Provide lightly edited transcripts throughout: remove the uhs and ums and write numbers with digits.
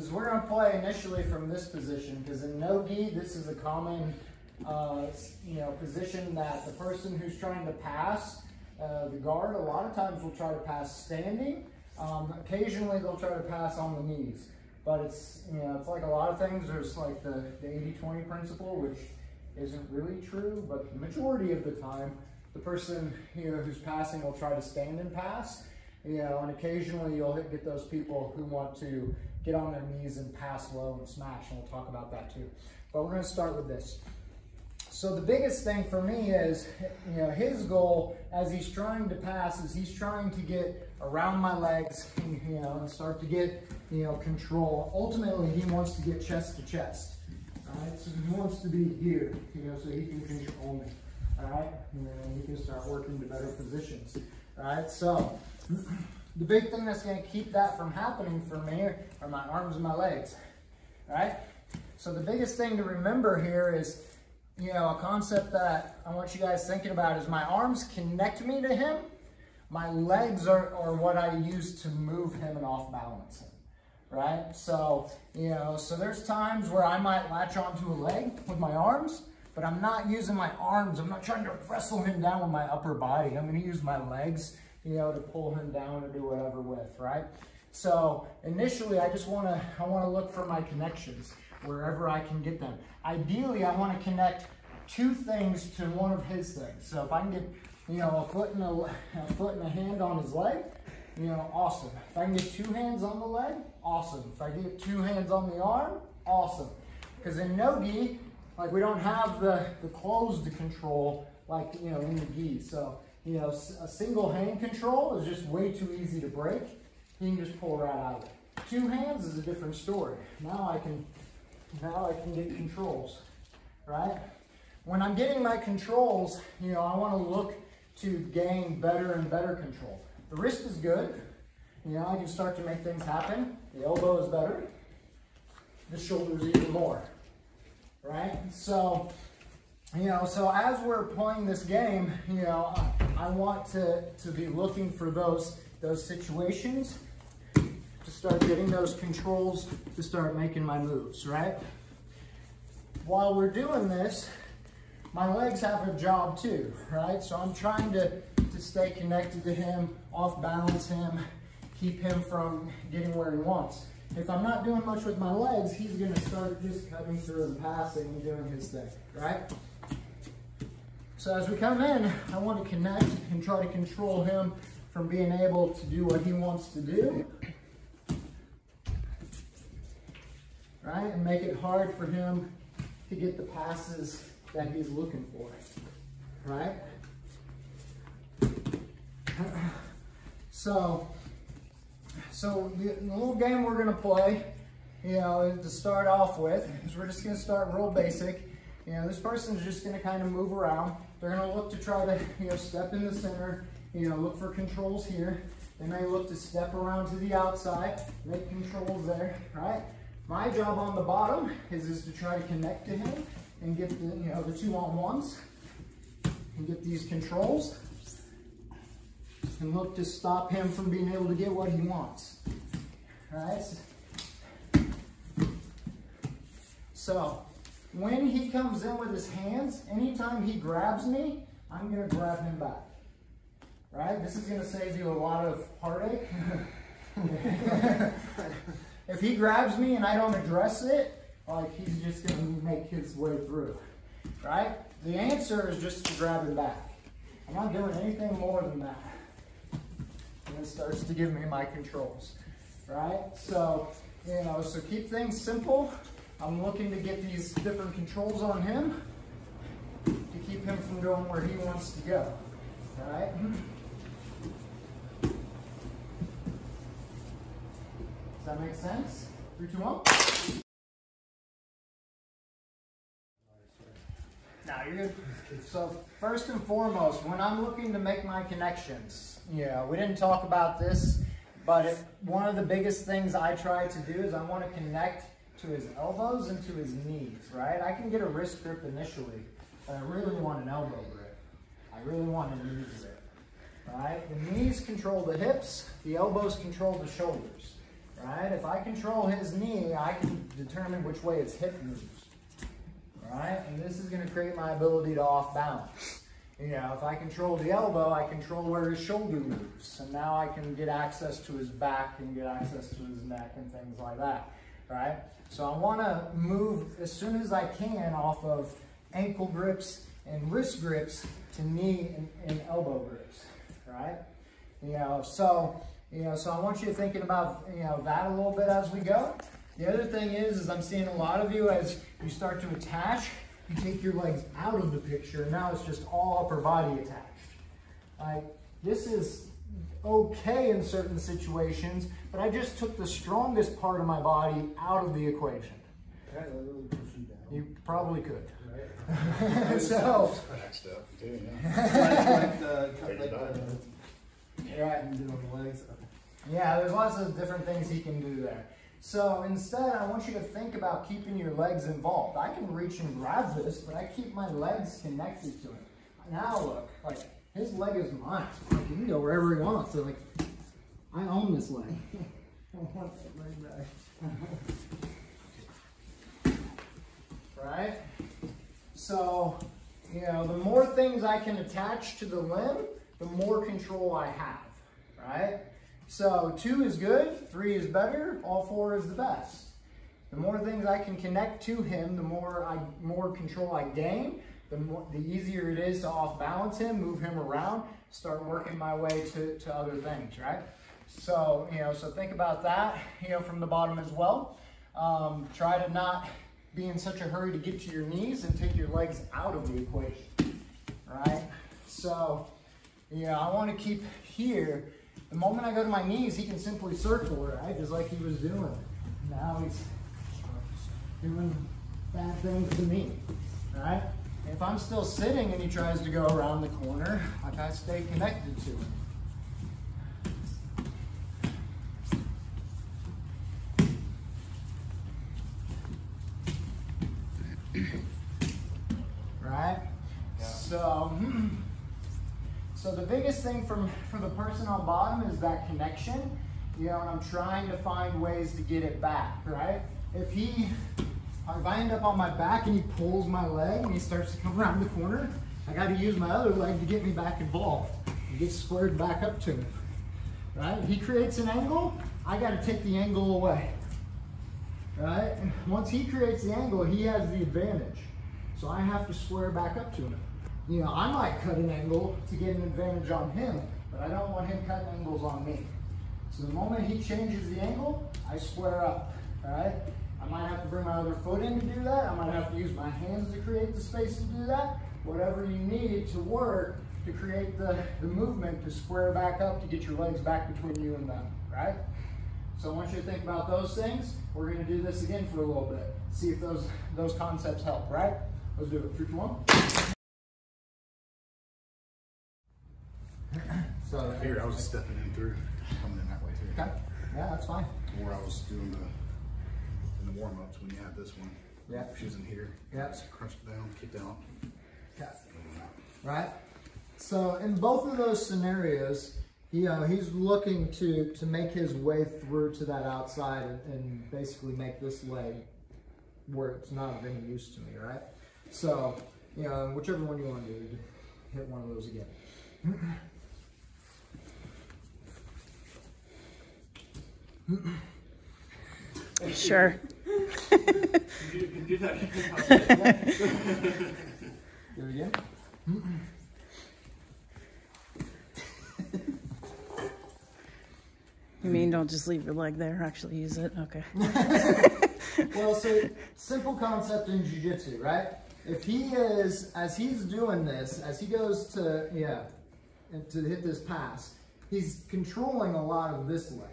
is we're going to play initially from this position, because in no-gi, this is a common position that the person who's trying to pass, the guard, a lot of times will try to pass standing. Occasionally they'll try to pass on the knees, but it's like a lot of things. There's like the 80-20 principle, which isn't really true, but the majority of the time, the person who's passing will try to stand and pass. And occasionally you'll get those people who want to get on their knees and pass low and smash, and we'll talk about that too. But we're going to start with this. So the biggest thing for me is, his goal as he's trying to pass is he's trying to get around my legs, and start to get, control. Ultimately, he wants to get chest to chest. All right, so he wants to be here, so he can control me. All right, and then he can start working to better positions. All right, so the big thing that's going to keep that from happening for me are my arms and my legs. All right, so the biggest thing to remember here is, a concept that I want you guys thinking about is my arms connect me to him. My legs are what I use to move him and off balance him, right? So, so there's times where I might latch onto a leg with my arms, but I'm not using my arms. I'm not trying to wrestle him down with my upper body. I'm going to use my legs, to pull him down or do whatever with, right? So initially, I want to look for my connections wherever I can get them. Ideally, I want to connect two things to one of his things. So if I can get, a foot and a hand on his leg, awesome. If I can get two hands on the leg, awesome. If I get two hands on the arm, awesome. Because in no-gi, like, we don't have the closed control like, in the gi. So, a single hand control is just way too easy to break. You can just pull right out of it. Two hands is a different story. Now I can get controls, right? When I'm getting my controls, I want to look to gain better and better control. The wrist is good. I can start to make things happen. The elbow is better. The shoulder's even more, right? So, so as we're playing this game, I want to be looking for those situations to start getting those controls, to start making my moves, right? While we're doing this, my legs have a job too, right? So I'm trying to stay connected to him, off balance him, keep him from getting where he wants. If I'm not doing much with my legs, he's gonna start just cutting through and passing and doing his thing, right? So as we come in, I want to connect and try to control him from being able to do what he wants to do, right? And make it hard for him to get the passes that he's looking for, right? So the little game we're gonna play, to start off with, is we're just gonna start real basic. This person's just gonna kind of move around. They're gonna look to try to, step in the center, look for controls here. They may look to step around to the outside, make controls there, right? My job on the bottom is to try to connect to him and get the, the 2-on-1s and get these controls and look to stop him from being able to get what he wants. All right? So when he comes in with his hands, anytime he grabs me, I'm going to grab him back. Right? This is going to save you a lot of heartache. If he grabs me and I don't address it, like, he's just going to make his way through. Right? The answer is just to grab him back. I'm not doing anything more than that. And it starts to give me my controls. Right? So, so keep things simple. I'm looking to get these different controls on him to keep him from going where he wants to go. All right? Does that make sense? 3, 2, 1. Now you're good. So first and foremost, when I'm looking to make my connections, we didn't talk about this, but one of the biggest things I try to do is I want to connect to his elbows and to his knees, right? I can get a wrist grip initially, but I really want an elbow grip. I really want a knee grip, right? The knees control the hips, the elbows control the shoulders, right? If I control his knee, I can determine which way his hip moves, right? And this is going to create my ability to off balance. You know, if I control the elbow, I control where his shoulder moves. And now I can get access to his back and get access to his neck and things like that, right? So I want to move as soon as I can off of ankle grips and wrist grips to knee and elbow grips, right? So I want you to thinking about, that a little bit as we go. The other thing is I'm seeing a lot of you, as you start to attach, you take your legs out of the picture, and now it's just all upper body attached. This is okay in certain situations, but I just took the strongest part of my body out of the equation. You probably could. Right. So, yeah, there's lots of different things he can do there. So instead, I want you to think about keeping your legs involved. I can reach and grab this, but I keep my legs connected to it. Now look, like, his leg is mine. Like, he can go wherever he wants. So, like, I own this leg. I want that leg back. Right? So, the more things I can attach to the limb, the more control I have, right? So 2 is good, 3 is better, all 4 is the best. The more things I can connect to him, the more control I gain, the easier it is to off balance him, move him around, start working my way to other things, right? So, so think about that, from the bottom as well. Try to not be in such a hurry to get to your knees and take your legs out of the equation, right? So, I want to keep here. The moment I go to my knees, he can simply circle, right? Just like he was doing. Now he's doing bad things to me, right? And if I'm still sitting and he tries to go around the corner, I gotta stay connected to him. Right? Yeah. So the biggest thing for the person on bottom is that connection, and I'm trying to find ways to get it back, right? If I end up on my back and he pulls my leg and he starts to come around the corner, I got to use my other leg to get me back involved and get squared back up to him, right? If he creates an angle, I got to take the angle away, right? And once he creates the angle, he has the advantage. So I have to square back up to him. I might cut an angle to get an advantage on him, but I don't want him cutting angles on me. So the moment he changes the angle, I square up, all right? I might have to bring my other foot in to do that. I might have to use my hands to create the space to do that. Whatever you need to work to create the movement to square back up to get your legs back between you and them, right? So I want you to think about those things. We're going to do this again for a little bit. See if those concepts help, right? Let's do it. 3, 2, 1. So here I was stepping in through, coming in that way too. Okay. Yeah, that's fine. Where I was doing in the warm-ups when you had this one. Yeah. She was in here. Yeah. Just crunched down, kicked out. Okay. Right. So in both of those scenarios, he's looking to make his way through to that outside and basically make this leg where it's not of any use to me, right? So, whichever one you want to do, hit one of those again. Sure. You can do that. Do it again. You mean don't just leave your leg there, actually use it? Okay. Well, so simple concept in jiu-jitsu, right? If he is, as he's doing this, as he goes to hit this pass, he's controlling a lot of this leg,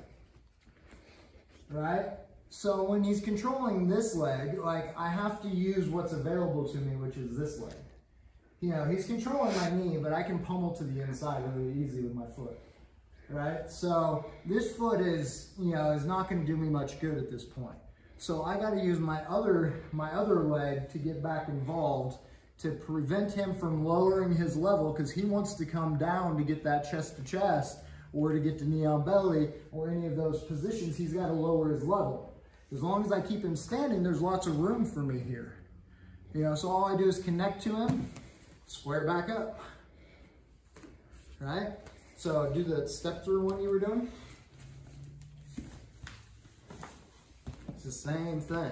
right? So when he's controlling this leg, like, I have to use what's available to me, which is this leg. He's controlling my knee, but I can pummel to the inside really easy with my foot, right? So this foot is, is not going to do me much good at this point. So I got to use my other leg to get back involved to prevent him from lowering his level, because he wants to come down to get that chest to chest or to get to knee on belly or any of those positions. He's got to lower his level. As long as I keep him standing, there's lots of room for me here. You know, so all I do is connect to him, square back up, right? So do the step through one you were doing. It's the same thing,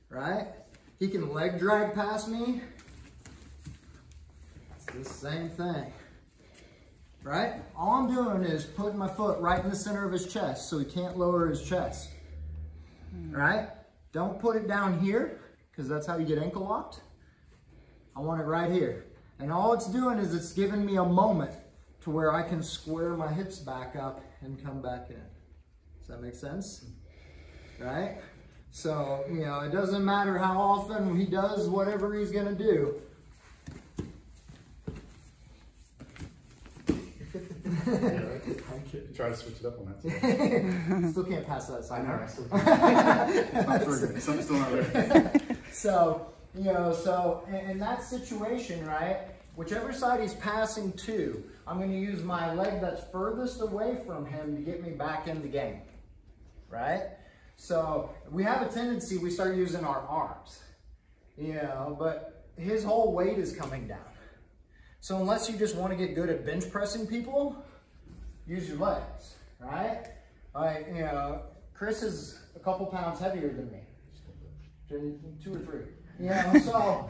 right? He can leg drag past me. It's the same thing, right? All I'm doing is putting my foot right in the center of his chest so he can't lower his chest, right? Don't put it down here, because that's how you get ankle locked. I want it right here. And all it's doing is it's giving me a moment to where I can square my hips back up and come back in. Does that make sense? Right? So, you know, it doesn't matter how often he does whatever he's gonna do. Try to switch it up on that. Still can't pass that side. I know. Something's still not there. So, you know, so in that situation, right, whichever side he's passing to, I'm going to use my leg that's furthest away from him to get me back in the game, right? So we have a tendency, we start using our arms, you know, but his whole weight is coming down. So unless you just want to get good at bench pressing people, use your legs, right? Like, you know, Chris is a couple pounds heavier than me, 2 or 3. You know, so,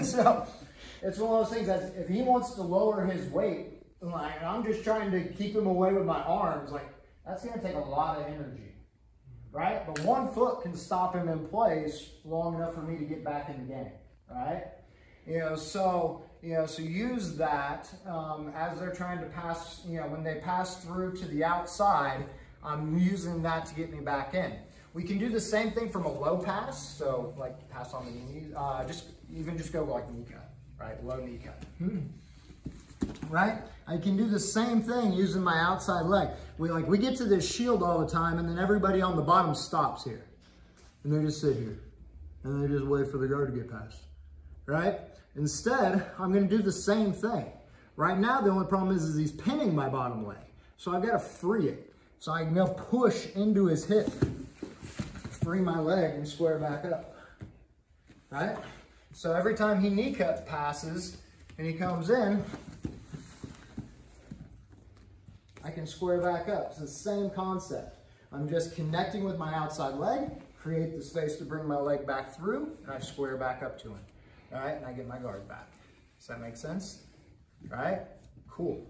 so it's one of those things that if he wants to lower his weight, like, I'm just trying to keep him away with my arms, like, that's going to take a lot of energy, right? But 1 foot can stop him in place long enough for me to get back in the game, right? So use that as they're trying to pass, you know, when they pass through to the outside, I'm using that to get me back in. We can do the same thing from a low pass, so like pass on the knees, just go like knee cut, right? Low knee cut, right? I can do the same thing using my outside leg. We get to this shield all the time, and then everybody on the bottom stops here, and they just sit here, and they just wait for the guard to get past, right? Instead, I'm going to do the same thing. Right now, the only problem is he's pinning my bottom leg, so I've got to free it. So I'm going to push into his hip, free my leg, and square back up, right? So every time he knee cut passes and he comes in, I can square back up. It's the same concept. I'm just connecting with my outside leg, create the space to bring my leg back through, and I square back up to him, all right? And I get my guard back. Does that make sense? All right? Cool.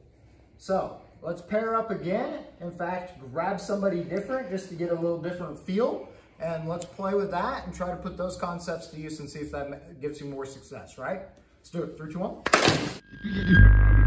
So let's pair up again. In fact, grab somebody different just to get a little different feel. And let's play with that and try to put those concepts to use and see if that gives you more success, right? Let's do it. 3, 2, 1.